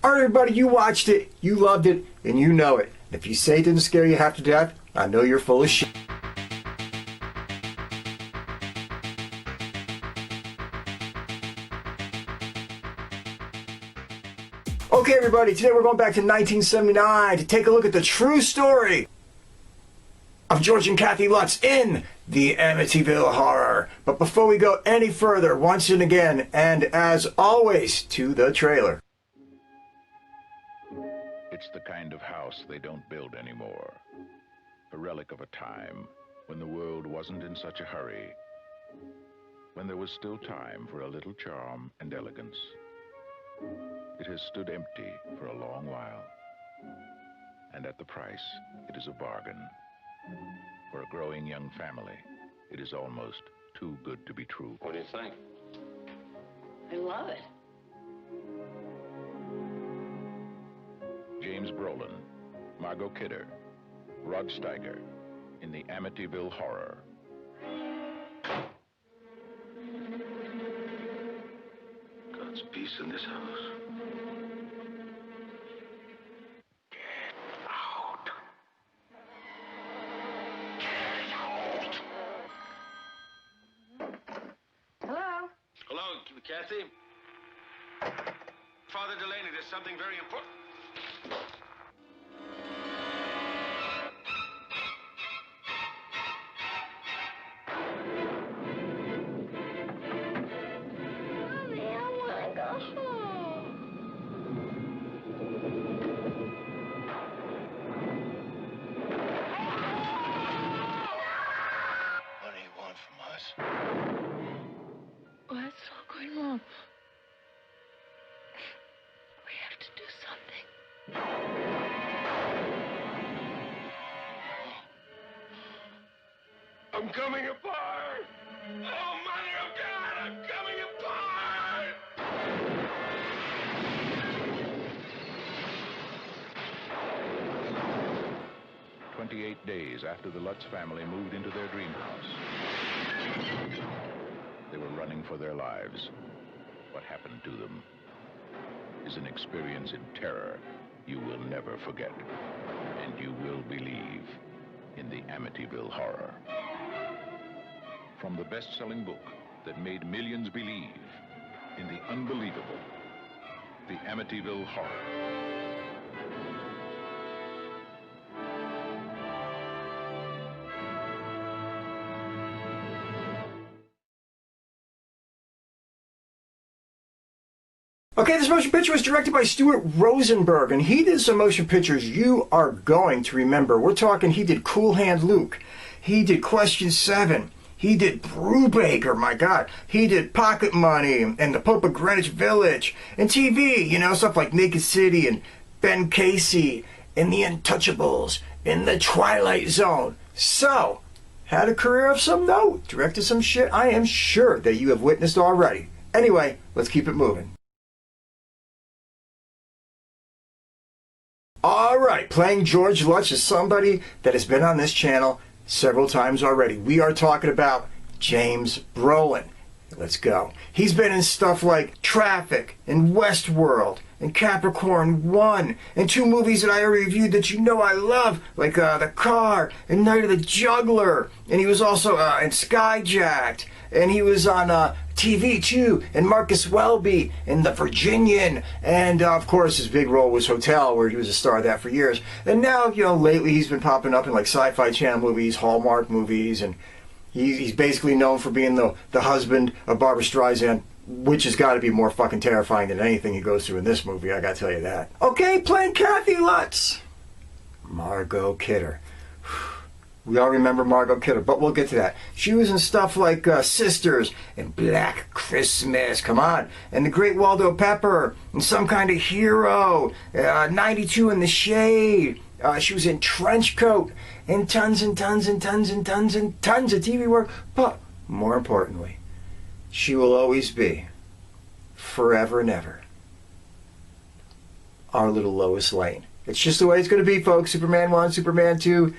Alright everybody, you watched it, you loved it, and you know it. If you say it didn't scare you half to death, I know you're full of shit. Okay everybody, today we're going back to 1979 to take a look at the true story of George and Kathy Lutz in the Amityville Horror. But before we go any further, once and again, and as always, to the trailer. It's the kind of house they don't build anymore. A relic of a time when the world wasn't in such a hurry, when there was still time for a little charm and elegance. It has stood empty for a long while, and at the price, it is a bargain. For a growing young family, it is almost too good to be true. What do you think? I love it. James Brolin, Margot Kidder, Rod Steiger, in the Amityville Horror. God's peace in this house. Kathy? Father Delaney, there's something very important. Mommy, I want to go home. What do you want from us? What's all going on? We have to do something. I'm coming apart! Oh, Mother of God, I'm coming apart! 28 days after the Lutz family moved into their dream house, they were running for their lives. What happened to them is an experience in terror you will never forget, and you will believe in the Amityville Horror. From the best-selling book that made millions believe in the unbelievable, the Amityville Horror. Okay, this motion picture was directed by Stuart Rosenberg, and he did some motion pictures you are going to remember. We're talking, he did Cool Hand Luke, he did Question 7, he did Brubaker, my God, he did Pocket Money, and The Pope of Greenwich Village, and TV, you know, stuff like Naked City, and Ben Casey, and The Untouchables, and The Twilight Zone. So, had a career of some note, directed some shit I am sure that you have witnessed already. Anyway, let's keep it moving. Alright, playing George Lutz is somebody that has been on this channel several times already. We are talking about James Brolin. Let's go. He's been in stuff like Traffic, and Westworld, and Capricorn 1, and 2 movies that I already reviewed that you know I love, like The Car, and Night of the Juggler, and he was also in Skyjacked, and he was on TV too, and Marcus Welby, and The Virginian, and of course his big role was Hotel, where he was a star of that for years. And now, you know, lately he's been popping up in like Sci-Fi Channel movies, Hallmark movies, and he's basically known for being the husband of Barbra Streisand, which has got to be more fucking terrifying than anything he goes through in this movie, I gotta tell you that. Okay, playing Kathy Lutz, Margot Kidder. We all remember Margot Kidder, but we'll get to that. She was in stuff like Sisters and Black Christmas, come on, and The Great Waldo Pepper, and Some Kind of Hero, 92 in the Shade. She was in Trenchcoat, and tons and tons and tons and tons and tons of TV work. But more importantly, she will always be, forever and ever, our little Lois Lane. It's just the way it's going to be, folks. Superman 1, Superman 2.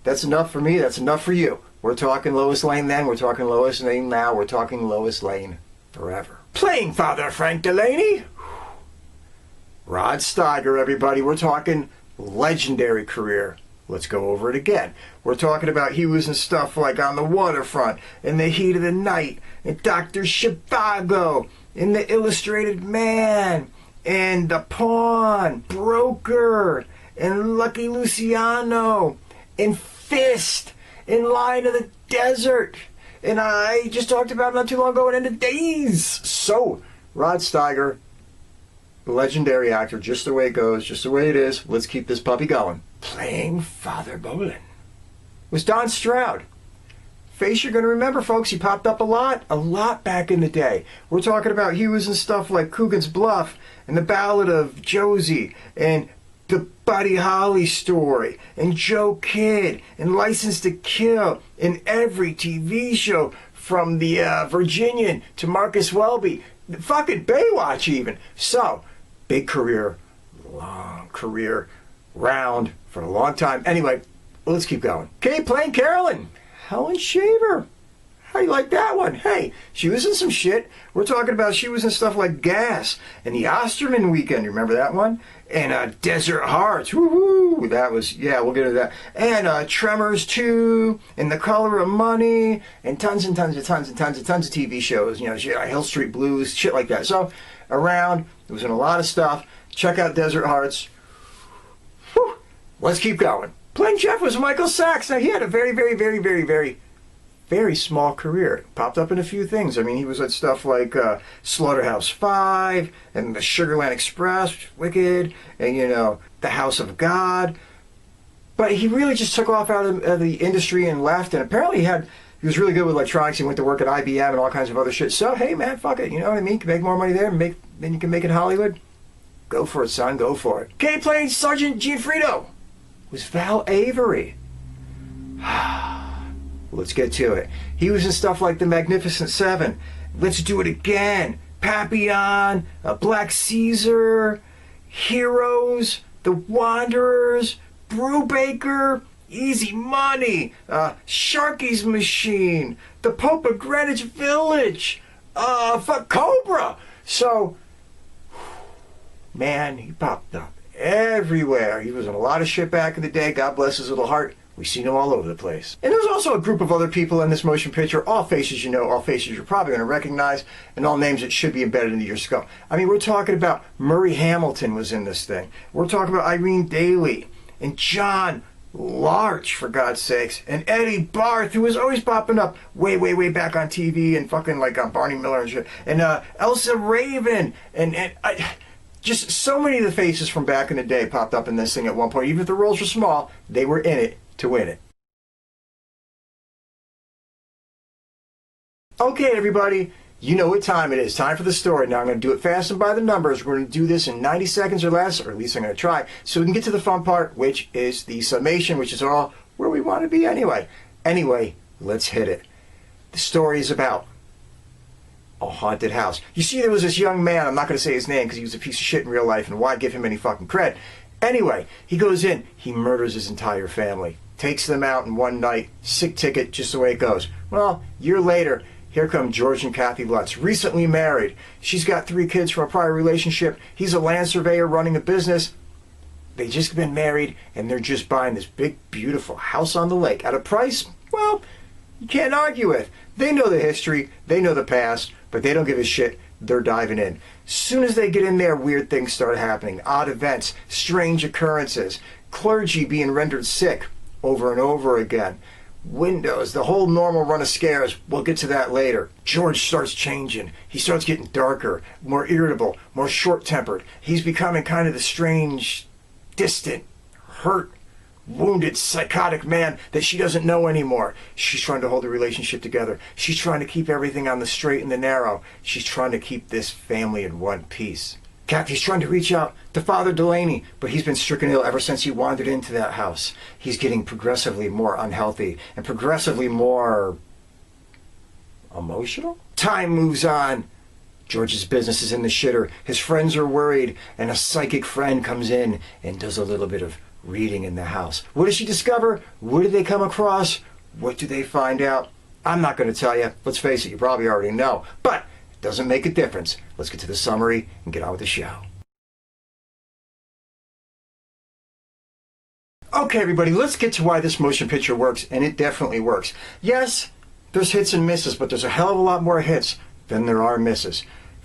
That's enough for me. That's enough for you. We're talking Lois Lane then. We're talking Lois Lane now. We're talking Lois Lane forever. Playing Father Frank Delaney. Rod Steiger, everybody. We're talking legendary career. Let's go over it again. We're talking about he was in stuff like On the Waterfront, In the Heat of the Night, and Dr. Zhivago, in The Illustrated Man, and The Pawn, Broker, and Lucky Luciano, and Fist, in Lion of the Desert, and I just talked about not too long ago in the Days. So, Rod Steiger, legendary actor, just the way it goes, just the way it is. Let's keep this puppy going. Playing Father Bolen was Don Stroud. Face you're going to remember, folks. He popped up a lot back in the day. We're talking about he was in stuff like Coogan's Bluff and The Ballad of Josie and The Buddy Holly Story and Joe Kidd and License to Kill and every TV show from the Virginian to Marcus Welby, fucking Baywatch even. So, big career, long career, round for a long time. Anyway, let's keep going. Okay, playing Carolyn, Helen Shaver. How you like that one? Hey, she was in some shit. We're talking about she was in stuff like Gas and The Osterman Weekend. You remember that one? And Desert Hearts. Woohoo! That was, yeah, we'll get into that. And Tremors 2 and The Color of Money and tons of TV shows. You know, Hill Street Blues, shit like that. So, around, it was in a lot of stuff. Check out Desert Hearts. Whew. Let's keep going. Playing Jeff was Michael Sachs. Now, he had a very small career. Popped up in a few things. I mean, he was at stuff like Slaughterhouse-5 and the Sugarland Express, which was wicked, and, you know, The House of God. But he really just took off out of the industry and left, and apparently he was really good with electronics. He went to work at IBM and all kinds of other shit. So, hey, man, fuck it. You know what I mean? You can make more money there, then you can make it in Hollywood. Go for it, son. Go for it. Okay, playing Sergeant Gionfriddo was Val Avery. Let's get to it. He was in stuff like The Magnificent Seven, Let's Do It Again, Papillon, Black Caesar, Heroes, The Wanderers, Brubaker, Easy Money, Sharky's Machine, The Pope of Greenwich Village, Cobra. So, man, he popped up everywhere. He was in a lot of shit back in the day. God bless his little heart. We've seen him all over the place. And there's also a group of other people in this motion picture, all faces you know, all faces you're probably going to recognize, and all names that should be embedded into your skull. I mean, we're talking about Murray Hamilton was in this thing. We're talking about Irene Dailey and John Larch, for God's sakes, and Eddie Barth, who was always popping up way back on TV and fucking like on Barney Miller and shit, and Elsa Raven, and just so many of the faces from back in the day popped up in this thing at one point. Even if the roles were small, they were in it to win it. Okay, everybody, you know what time it is. Time for the story. Now, I'm going to do it fast and by the numbers. We're going to do this in 90 seconds or less, or at least I'm going to try, so we can get to the fun part, which is the summation, which is all where we want to be anyway. Anyway, let's hit it. The story is about a haunted house. You see, there was this young man, I'm not going to say his name because he was a piece of shit in real life, and why give him any fucking cred? Anyway, he goes in, he murders his entire family, takes them out in one night, sick ticket, just the way it goes. Well, a year later, here come George and Kathy Lutz, recently married. She's got 3 kids from a prior relationship. He's a land surveyor running a business. They just been married, and they're just buying this big, beautiful house on the lake at a price, well, you can't argue with. They know the history, they know the past, but they don't give a shit. They're diving in. Soon as they get in there, weird things start happening. Odd events, strange occurrences, clergy being rendered sick over and over again. Windows, the whole normal run of scares. We'll get to that later. George starts changing. He starts getting darker, more irritable, more short-tempered. He's becoming kind of the strange, distant, hurt, wounded, psychotic man that she doesn't know anymore. She's trying to hold the relationship together. She's trying to keep everything on the straight and the narrow. She's trying to keep this family in one piece. Kathy's trying to reach out to Father Delaney, but he's been stricken ill ever since he wandered into that house. He's getting progressively more unhealthy and progressively more emotional. Time moves on. George's business is in the shitter. His friends are worried, and a psychic friend comes in and does a little bit of reading in the house. What does she discover? What do they come across? What do they find out? I'm not going to tell you. Let's face it, you probably already know. But it doesn't make a difference. Let's get to the summary and get on with the show. Okay, everybody, let's get to why this motion picture works, and it definitely works. Yes, there's hits and misses, but there's a hell of a lot more hits than there are misses.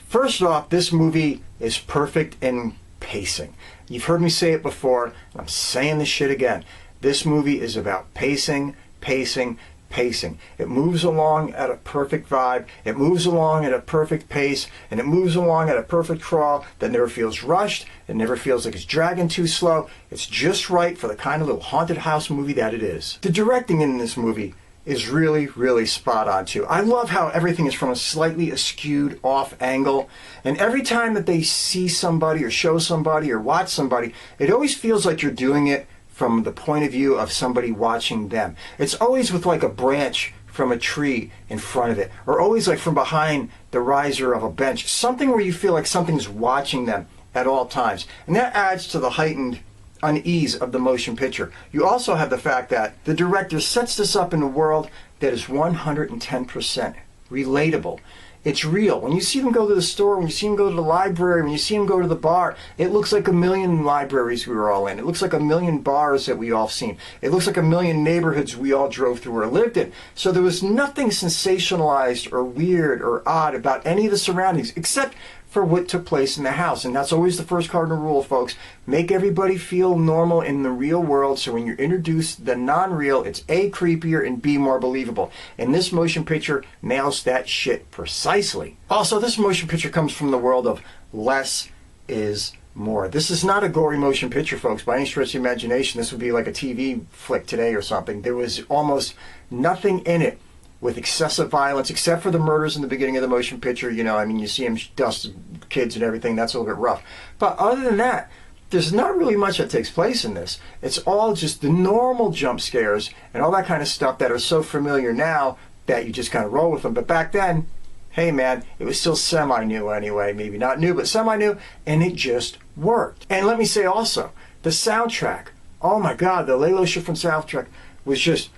First off, this movie is perfect in pacing. You've heard me say it before, and I'm saying this shit again. This movie is about pacing, pacing, pacing. It moves along at a perfect vibe, it moves along at a perfect pace, and it moves along at a perfect crawl that never feels rushed, it never feels like it's dragging too slow. It's just right for the kind of little haunted house movie that it is. The directing in this movie is really, really spot on too. I love how everything is from a slightly askewed off angle, and every time that they see somebody or show somebody or watch somebody, it always feels like you're doing it from the point of view of somebody watching them. It's always with like a branch from a tree in front of it, or always like from behind the riser of a bench, something where you feel like something's watching them at all times, and that adds to the heightened unease of the motion picture. You also have the fact that the director sets this up in a world that is 110% relatable. It's real. When you see them go to the store, when you see them go to the library, when you see them go to the bar, it looks like a million libraries we were all in. It looks like a million bars that we all seen. It looks like a million neighborhoods we all drove through or lived in. So there was nothing sensationalized or weird or odd about any of the surroundings except for what took place in the house. And that's always the first cardinal rule, folks. Make everybody feel normal in the real world, so when you're introduced the non-real, it's A, creepier, and B, more believable. And this motion picture nails that shit precisely. Also, this motion picture comes from the world of less is more. This is not a gory motion picture, folks, by any stretch of the imagination. This would be like a TV flick today or something. There was almost nothing in it with excessive violence, except for the murders in the beginning of the motion picture. You know, I mean, you see him dust kids and everything. That's a little bit rough. But other than that, there's not really much that takes place in this. It's all just the normal jump scares and all that kind of stuff that are so familiar now that you just kind of roll with them. But back then, hey man, it was still semi-new anyway. Maybe not new, but semi-new, and it just worked. And let me say also, the soundtrack, oh my God, the Lalo Schifrin soundtrack was just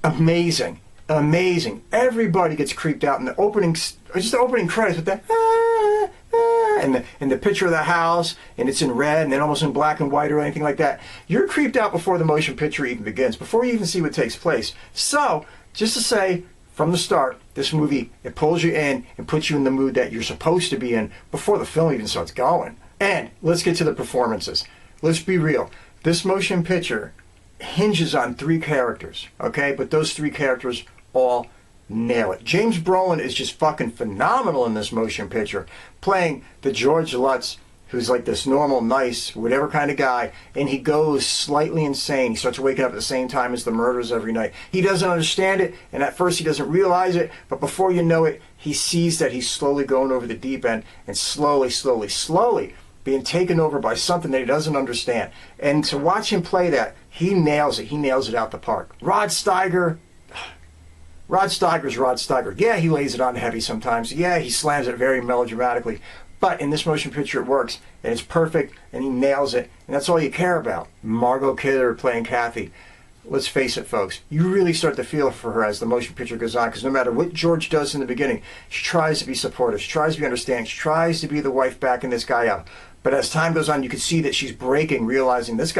amazing. Amazing. Everybody gets creeped out in the opening, just the opening credits with that and the picture of the house, and it's in red and then almost in black and white or anything like that. You're creeped out before the motion picture even begins, before you even see what takes place. So, just to say, from the start, this movie, it pulls you in and puts you in the mood that you're supposed to be in before the film even starts going. And let's get to the performances. Let's be real. This motion picture hinges on three characters, okay? But those three characters all nail it. James Brolin is just fucking phenomenal in this motion picture, playing the George Lutz, who's like this normal, nice, whatever kind of guy, and he goes slightly insane. He starts waking up at the same time as the murders every night. He doesn't understand it, and at first he doesn't realize it, but before you know it, he sees that he's slowly going over the deep end, and slowly being taken over by something that he doesn't understand. And to watch him play that, he nails it. He nails it out the park. Rod Steiger's Rod Steiger. Yeah, he lays it on heavy sometimes. Yeah, he slams it very melodramatically. But in this motion picture, it works, and it's perfect, and he nails it, and that's all you care about. Margot Kidder playing Kathy. Let's face it, folks, you really start to feel for her as the motion picture goes on, because no matter what George does in the beginning, she tries to be supportive, she tries to be understanding, she tries to be the wife backing this guy up. But as time goes on, you can see that she's breaking, realizing this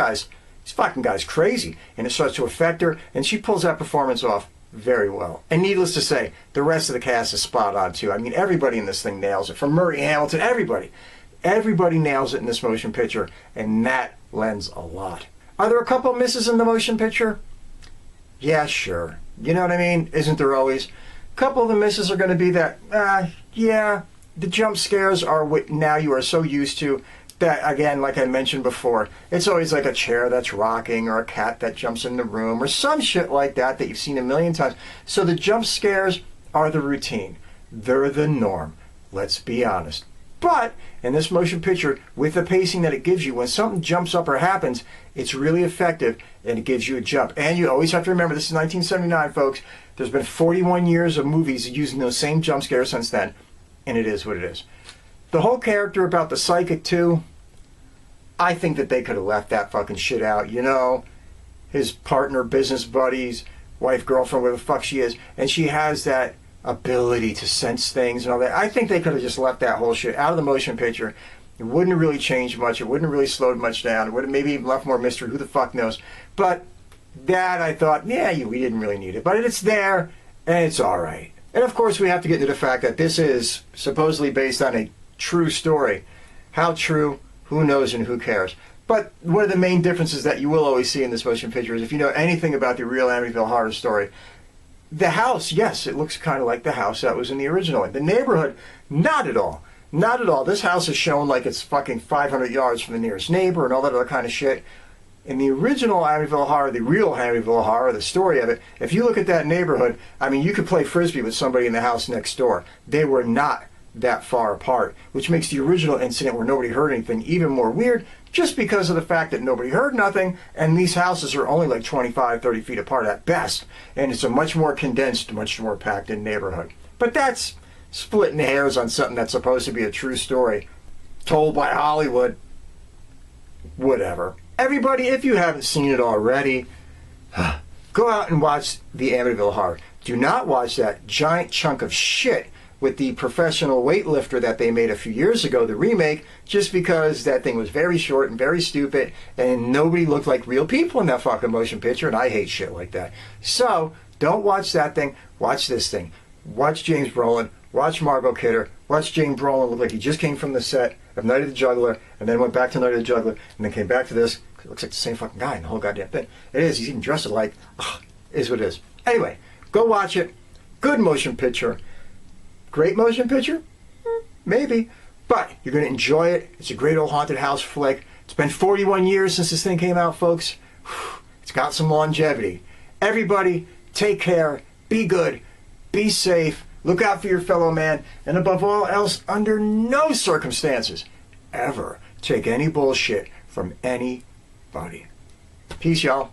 fucking guy's crazy, and it starts to affect her, and she pulls that performance off very well. And needless to say, the rest of the cast is spot on too. I mean, everybody in this thing nails it. From Murray Hamilton, everybody nails it in this motion picture, and that lends a lot. Are there a couple misses in the motion picture? Yeah, sure. You know what I mean? Isn't there always? A couple of the misses are going to be that, yeah, the jump scares are what now you are so used to that, again, like I mentioned before, it's always like a chair that's rocking or a cat that jumps in the room or some shit like that that you've seen a million times. So the jump scares are the routine. They're the norm. Let's be honest. But in this motion picture, with the pacing that it gives you, when something jumps up or happens, it's really effective and it gives you a jump. And you always have to remember, this is 1979, folks. There's been 41 years of movies using those same jump scares since then, and it is what it is. The whole character about the psychic, too, I think that they could have left that fucking shit out. You know, his partner, business buddies, wife, girlfriend, whatever the fuck she is, and she has that ability to sense things and all that. I think they could have just left that whole shit out of the motion picture It wouldn't have really changed much. It wouldn't have really slowed much down. It would have maybe even left more mystery. Who the fuck knows? But that, I thought, yeah, we didn't really need it. But it's there, and it's all right. And of course, we have to get into the fact that this is supposedly based on a true story. How true? Who knows and who cares? But one of the main differences that you will always see in this motion picture is if you know anything about the real Amityville Horror story, the house, yes, it looks kind of like the house that was in the original. The neighborhood, not at all. Not at all. This house is shown like it's fucking 500 yards from the nearest neighbor and all that other kind of shit. In the original Amityville Horror, the real Amityville Horror, the story of it, if you look at that neighborhood, I mean, you could play Frisbee with somebody in the house next door. They were not that far apart, which makes the original incident where nobody heard anything even more weird, just because of the fact that nobody heard nothing, and these houses are only like 25, 30 feet apart at best, and it's a much more condensed, much more packed in neighborhood. But that's splitting hairs on something that's supposed to be a true story told by Hollywood. Whatever. Everybody, if you haven't seen it already, go out and watch the Amityville Horror. Do not watch that giant chunk of shit with the professional weightlifter that they made a few years ago, the remake, just because that thing was very short and very stupid, and nobody looked like real people in that fucking motion picture, and I hate shit like that. So, don't watch that thing. Watch this thing. Watch James Brolin. Watch Margot Kidder. Watch James Brolin look like he just came from the set of Night of the Juggler, and then went back to Night of the Juggler, and then came back to this. It looks like the same fucking guy in the whole goddamn thing. It is. He's even dressed alike. Ugh, it is what it is. Anyway, go watch it. Good motion picture. Great motion picture? Maybe. But you're going to enjoy it. It's a great old haunted house flick. It's been 41 years since this thing came out, folks. It's got some longevity. Everybody, take care. Be good. Be safe. Look out for your fellow man. And above all else, under no circumstances, ever take any bullshit from anybody. Peace, y'all.